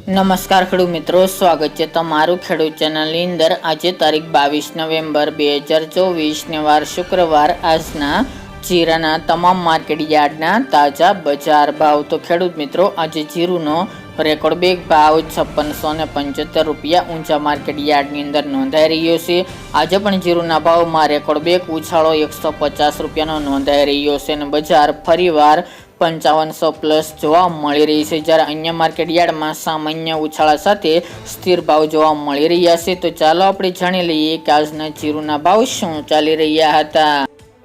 નમસ્કાર ખેડૂત મિત્રો, સ્વાગત છે તમારું ખેડૂત ચેનલની અંદર। આજે તારીખ 22 નવેમ્બર 2024 ને વાર શુક્રવાર। આજના જીરાના તમામ માર્કેટ યાર્ડના તાજા બજાર ભાવ। તો ખેડૂત મિત્રો, આજે જીરુનો રેકોર્ડ બેગ ભાવ 5675 રૂપિયા ઊંચા માર્કેટ યાર્ડની અંદર નોંધાઈ રહ્યો છે। આજે પણ જીરુના ભાવમાં રેકોર્ડ બેગ ઉછાળો 150 રૂપિયાનો નોંધાઈ રહ્યો છે અને બજાર ફરીવાર 5500 પ્લસ જોવા મળી રહી છે, જ્યારે અન્ય માર્કેટ યાર્ડમાં સામાન્ય ઉછાળા સાથે સ્થિર ભાવ જોવા મળી રહ્યા છે। તો ચાલો આપણે જાણી લઈએ કે આજના જીરુના ભાવ શું ચાલી રહ્યા હતા।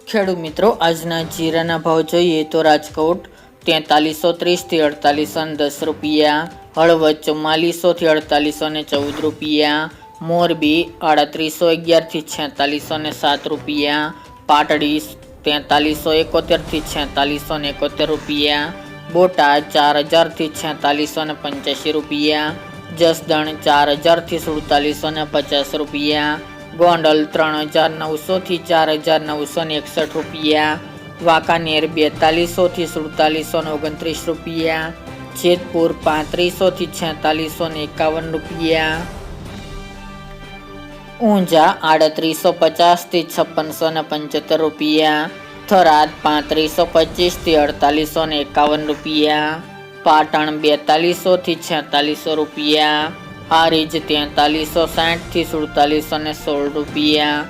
ખેડૂત મિત્રો, આજના જીરાના ભાવ જોઈએ તો રાજકોટ 4330 થી 4810 રૂપિયા, હળવદ 4400 થી 4814 રૂપિયા, મોરબી 3811 થી 4607 રૂપિયા, પાટડી 4371 થી 4671 રૂપિયા, બોટાદ 4000 થી 4685 રૂપિયા, જસદણ 4000 થી 4750 રૂપિયા, ગોંડલ 3900 થી 4961 રૂપિયા, વાંકાનેર 4200 થી 4729 રૂપિયા, જેતપુર 3500 થી 4651 રૂપિયા, ઊંઝા 3850 થી 5675 રૂપિયા, થરાદ 3525 થી 4851 રૂપિયા, પાટણ 4200 થી 4600 રૂપિયા, હારીજ 4360 થી 4716 રૂપિયા,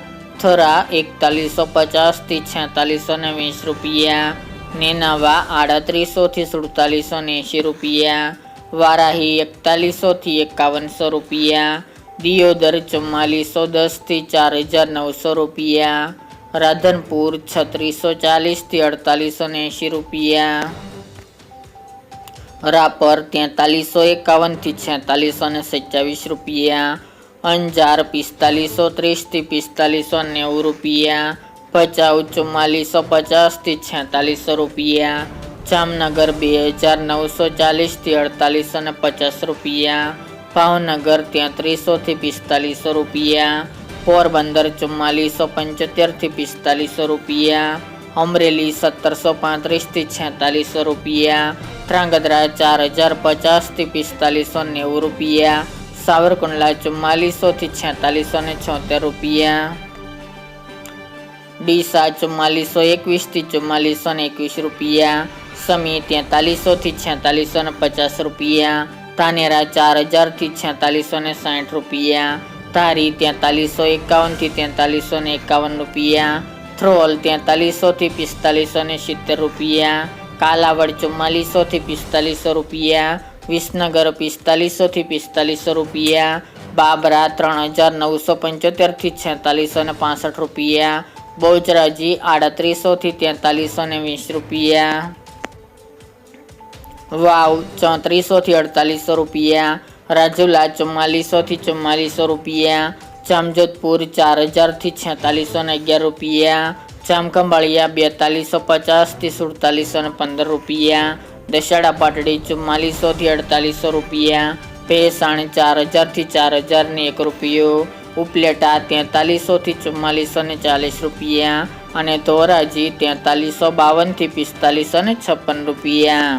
થરા 4150 થી 4620 રૂપિયા, નેનાવા 3800 થી 4780 રૂપિયા, વારાહી 4100 થી 5100 રૂપિયા, દિયોદર 4410 થી 4900 રૂપિયા, રાધનપુર 3640 થી 4880 રૂપિયા, રાપર 4351 થી 4627 રૂપિયા, અંજાર 4530 થી 4590 રૂપિયા, ભચાઉ 4450 થી 4600 રૂપિયા, જામનગર 2940 થી 4850 રૂપિયા, ભાવનગર 3300 થી 4500 રૂપિયા, પોરબંદર 4475 થી 4500 રૂપિયા, અમરેલી 1735 થી 4600 રૂપિયા, ધ્રાંગધ્રા 4050 થી 4590 રૂપિયા, સાવરકુંડલા 4400 થી 4676 રૂપિયા, ડીસા 4421 થી 4421 રૂપિયા, સમી 4300 થી 4650 રૂપિયા, ધાનેરા 4000 થી 4660 રૂપિયા, ધારી 4351 થી 4351 રૂપિયા, થ્રોલ 4300 થી 4570 રૂપિયા, કાલાવડ 4400 થી 4500 રૂપિયા, વિસનગર 4500 થી 4500 રૂપિયા, બાબરા 3975 થી 4665 રૂપિયા, બહુચરાજી 3800 થી 4320 રૂપિયા, વાવ 3400 થી 4800 રૂપિયા, રાજુલા 4400 થી 4400 રૂપિયા, જામજોધપુર 4000 થી 4611 રૂપિયા, જામખંભાળિયા 4250 થી 4715 રૂપિયા, દશેડા પાટડી 4400 થી 4800 રૂપિયા, ભેસાણ 4000 થી 4001 રૂપિયો, ઉપલેટા 4300 થી 4440 રૂપિયા અને ધોરાજી 4352 થી 4556 રૂપિયા।